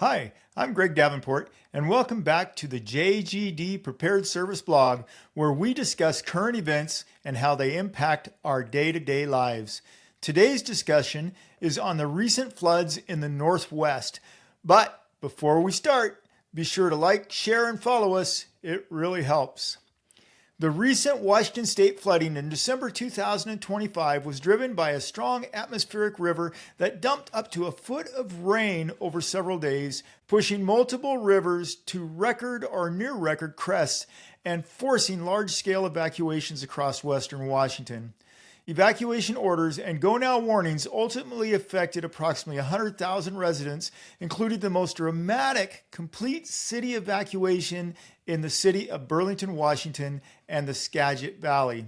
Hi, I'm Greg Davenport, and welcome back to the JGD Prepared Service blog, where we discuss current events and how they impact our day-to-day lives. Today's discussion is on the recent floods in the Northwest. But before we start, be sure to like, share, and follow us. It really helps. The recent Washington state flooding in December 2025 was driven by a strong atmospheric river that dumped up to a foot of rain over several days, pushing multiple rivers to record or near record crests and forcing large-scale evacuations across western Washington. Evacuation orders and go now warnings ultimately affected approximately 100,000 residents, including the most dramatic complete city evacuation in the city of Burlington, Washington, and the Skagit Valley.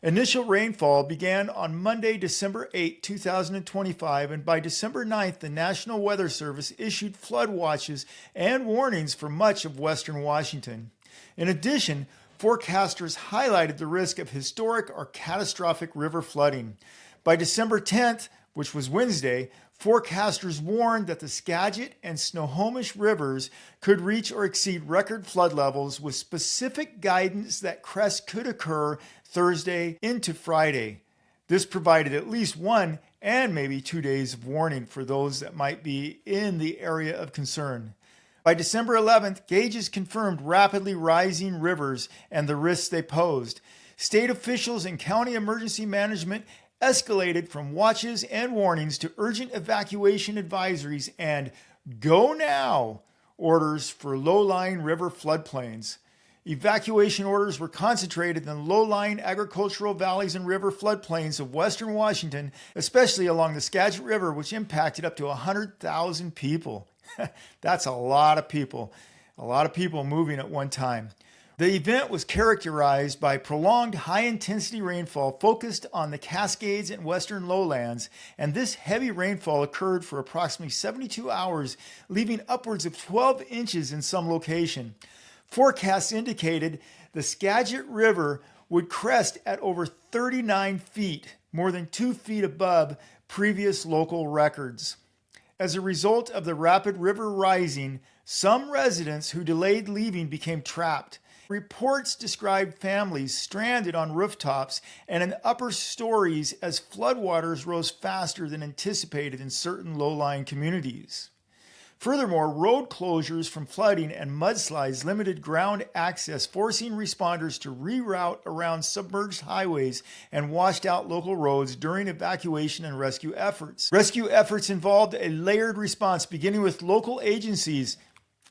Initial rainfall began on Monday, December 8, 2025, and by December 9th, the National Weather Service issued flood watches and warnings for much of western Washington. In addition, forecasters highlighted the risk of historic or catastrophic river flooding. By December 10th, which was Wednesday, forecasters warned that the Skagit and Snohomish rivers could reach or exceed record flood levels, with specific guidance that crests could occur Thursday into Friday. This provided at least 1 and maybe 2 days of warning for those that might be in the area of concern. By December 11th, gauges confirmed rapidly rising rivers and the risks they posed. State officials and county emergency management escalated from watches and warnings to urgent evacuation advisories and go now orders for low-lying river floodplains. Evacuation orders were concentrated in low-lying agricultural valleys and river floodplains of western Washington, especially along the Skagit River, which impacted up to 100,000 people. That's a lot of people moving at one time. The event was characterized by prolonged high-intensity rainfall focused on the Cascades and western lowlands, and this heavy rainfall occurred for approximately 72 hours, leaving upwards of 12 inches in some location. Forecasts indicated the Skagit River would crest at over 39 feet, more than 2 feet above previous local records. As a result of the rapid river rising, some residents who delayed leaving became trapped. Reports described families stranded on rooftops and in upper stories as floodwaters rose faster than anticipated in certain low-lying communities. Furthermore, road closures from flooding and mudslides limited ground access, forcing responders to reroute around submerged highways and washed out local roads during evacuation and rescue efforts. Rescue efforts involved a layered response, beginning with local agencies,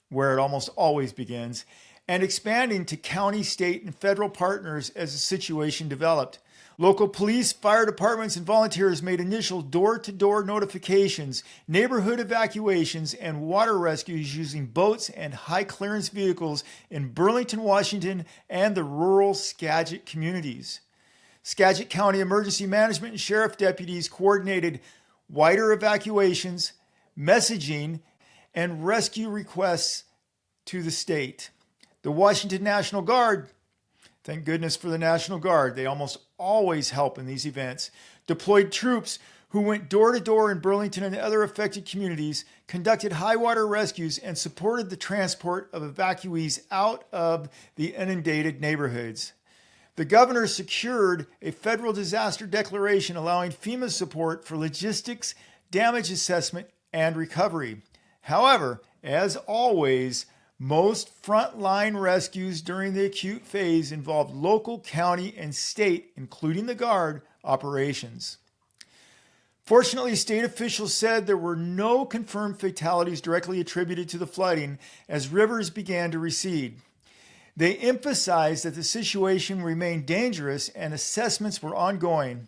where it almost always begins, and expanding to county, state, and federal partners as the situation developed. Local police, fire departments, and volunteers made initial door-to-door notifications, neighborhood evacuations, and water rescues using boats and high-clearance vehicles in Burlington, Washington, and the rural Skagit communities. Skagit County Emergency Management and Sheriff deputies coordinated wider evacuations, messaging, and rescue requests to the state. The Washington National Guard, thank goodness for the National Guard, they almost always help in these events, deployed troops who went door to door in Burlington and other affected communities, conducted high water rescues, and supported the transport of evacuees out of the inundated neighborhoods. The governor secured a federal disaster declaration allowing FEMA support for logistics, damage assessment, and recovery. However, as always, most frontline rescues during the acute phase involved local, county, and state, including the Guard, operations. Fortunately, state officials said there were no confirmed fatalities directly attributed to the flooding as rivers began to recede. They emphasized that the situation remained dangerous and assessments were ongoing.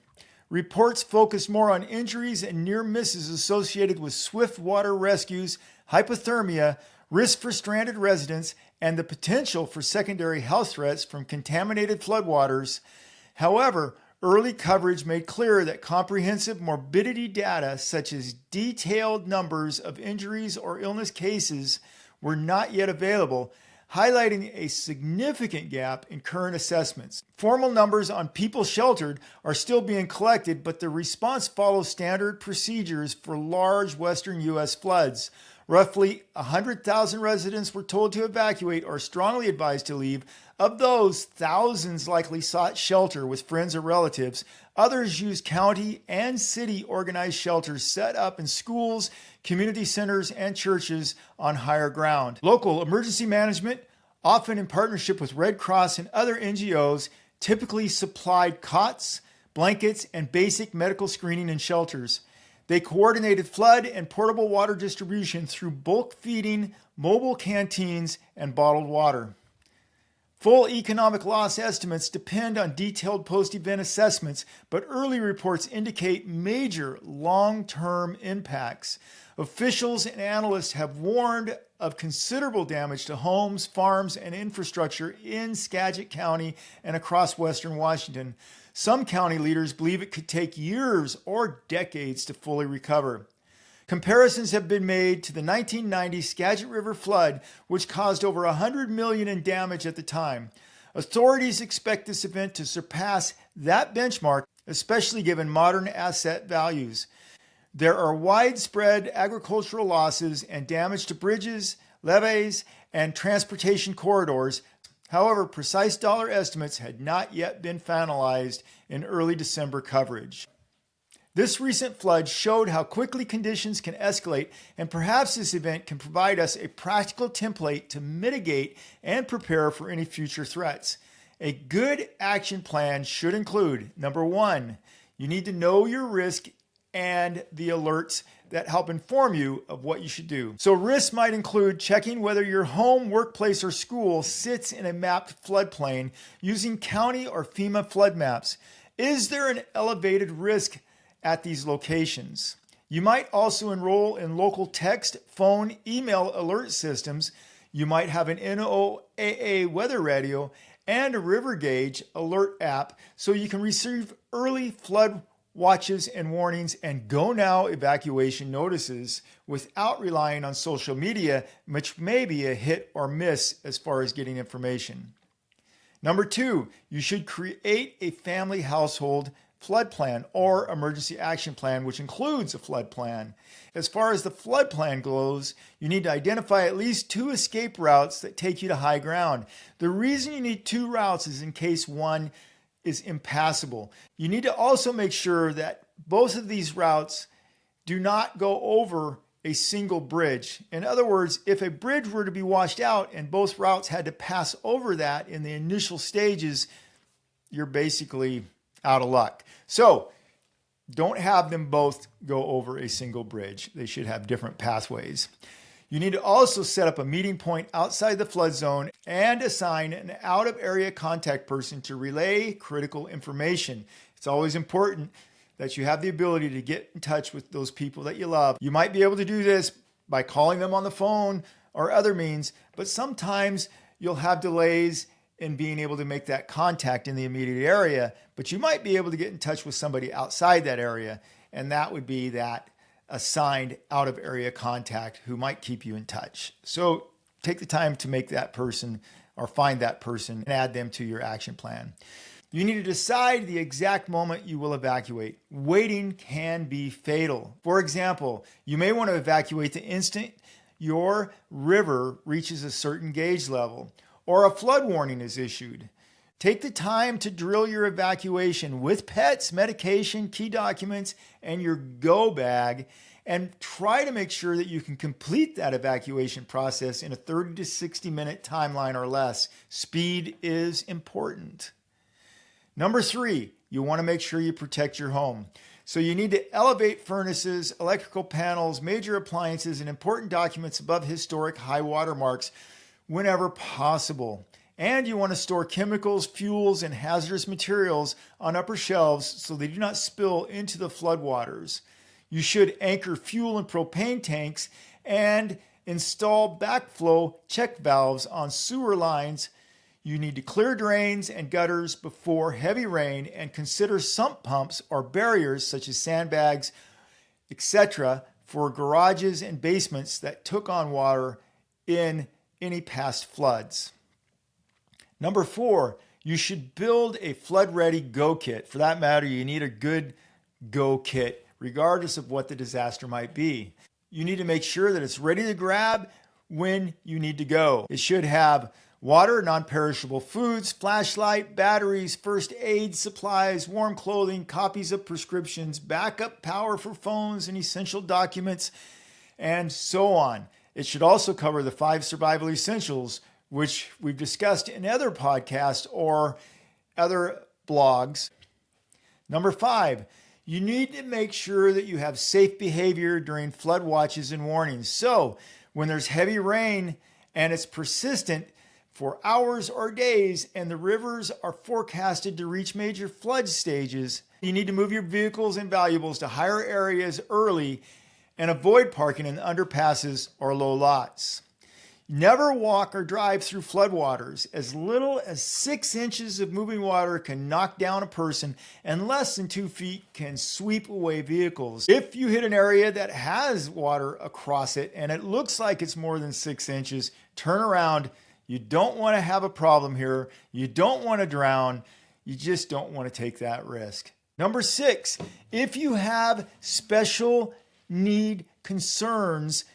Reports focused more on injuries and near misses associated with swift water rescues, hypothermia, risk for stranded residents, and the potential for secondary health threats from contaminated floodwaters. However, early coverage made clear that comprehensive morbidity data, such as detailed numbers of injuries or illness cases, were not yet available, highlighting a significant gap in current assessments. Formal numbers on people sheltered are still being collected, but the response follows standard procedures for large western U.S. floods. Roughly 100,000 residents were told to evacuate or strongly advised to leave. Of those, thousands likely sought shelter with friends or relatives. Others used county and city organized shelters set up in schools, community centers, and churches on higher ground. Local emergency management, often in partnership with Red Cross and other NGOs, typically supplied cots, blankets, and basic medical screening in shelters. They coordinated flood and portable water distribution through bulk feeding, mobile canteens, and bottled water. Full economic loss estimates depend on detailed post-event assessments, but early reports indicate major long-term impacts. Officials and analysts have warned of considerable damage to homes, farms, and infrastructure in Skagit County and across western Washington. Some county leaders believe it could take years or decades to fully recover. Comparisons have been made to the 1990 Skagit River flood, which caused over $100 million in damage at the time. Authorities expect this event to surpass that benchmark, especially given modern asset values. There are widespread agricultural losses and damage to bridges, levees, and transportation corridors. However, precise dollar estimates had not yet been finalized in early December coverage. This recent flood showed how quickly conditions can escalate, and perhaps this event can provide us a practical template to mitigate and prepare for any future threats. A good action plan should include, number one, you need to know your risk and the alerts that help inform you of what you should do. So risks might include checking whether your home, workplace, or school sits in a mapped floodplain using county or FEMA flood maps. Is there an elevated risk at these locations? You might also enroll in local text, phone, email alert systems. You might have an NOAA weather radio and a river gauge alert app so you can receive early flood watches and warnings and go now evacuation notices without relying on social media, which may be a hit or miss as far as getting information. Number two, you should create a family household flood plan or emergency action plan, which includes a flood plan. As far as the flood plan goes, you need to identify at least 2 escape routes that take you to high ground. The reason you need 2 routes is in case one is impassable. You need to also make sure that both of these routes do not go over a single bridge. In other words, if a bridge were to be washed out and both routes had to pass over that in the initial stages, you're basically out of luck. So don't have them both go over a single bridge. They should have different pathways. You need to also set up a meeting point outside the flood zone and assign an out-of-area contact person to relay critical information. It's always important that you have the ability to get in touch with those people that you love. You might be able to do this by calling them on the phone or other means, but sometimes you'll have delays in being able to make that contact in the immediate area, but you might be able to get in touch with somebody outside that area, and that would be that assigned out-of-area contact who might keep you in touch. So take the time to make that person or find that person and add them to your action plan. You need to decide the exact moment you will evacuate. Waiting can be fatal. For example, you may want to evacuate the instant your river reaches a certain gauge level or a flood warning is issued. Take the time to drill your evacuation with pets, medication, key documents, and your go bag, and try to make sure that you can complete that evacuation process in a 30 to 60 minute timeline or less. Speed is important. Number 3, you want to make sure you protect your home. So you need to elevate furnaces, electrical panels, major appliances, and important documents above historic high water marks whenever possible. And you want to store chemicals, fuels, and hazardous materials on upper shelves so they do not spill into the floodwaters. You should anchor fuel and propane tanks and install backflow check valves on sewer lines. You need to clear drains and gutters before heavy rain and consider sump pumps or barriers such as sandbags, etc. for garages and basements that took on water in any past floods. Number 4, you should build a flood-ready go kit. For that matter, you need a good go kit, regardless of what the disaster might be. you need to make sure that it's ready to grab when you need to go. It should have water, non-perishable foods, flashlight, batteries, first aid supplies, warm clothing, copies of prescriptions, backup power for phones and essential documents, and so on. It should also cover the 5 survival essentials, which we've discussed in other podcasts or other blogs. Number 5, you need to make sure that you have safe behavior during flood watches and warnings. So when there's heavy rain and it's persistent for hours or days and the rivers are forecasted to reach major flood stages, you need to move your vehicles and valuables to higher areas early and avoid parking in underpasses or low lots. Never walk or drive through floodwaters. As little as 6 inches of moving water can knock down a person, and less than 2 feet can sweep away vehicles. If you hit an area that has water across it and it looks like it's more than 6 inches, turn around. You don't want to have a problem here. You don't want to drown. You just don't want to take that risk. Number 6, if you have special need concerns,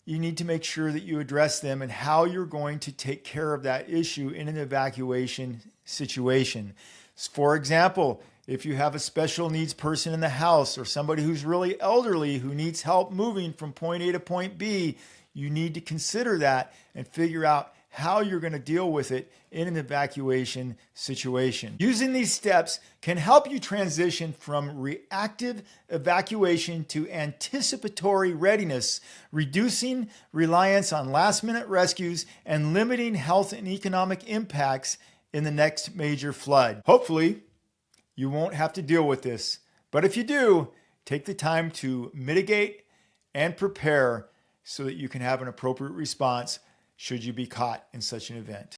you need to make sure that you address them and how you're going to take care of that issue in an evacuation situation. For example, if you have a special needs person in the house or somebody who's really elderly who needs help moving from point A to point B, you need to consider that and figure out how you're going to deal with it in an evacuation situation. Using these steps can help you transition from reactive evacuation to anticipatory readiness, reducing reliance on last-minute rescues and limiting health and economic impacts in the next major flood. Hopefully, you won't have to deal with this, but if you do, take the time to mitigate and prepare so that you can have an appropriate response should you be caught in such an event.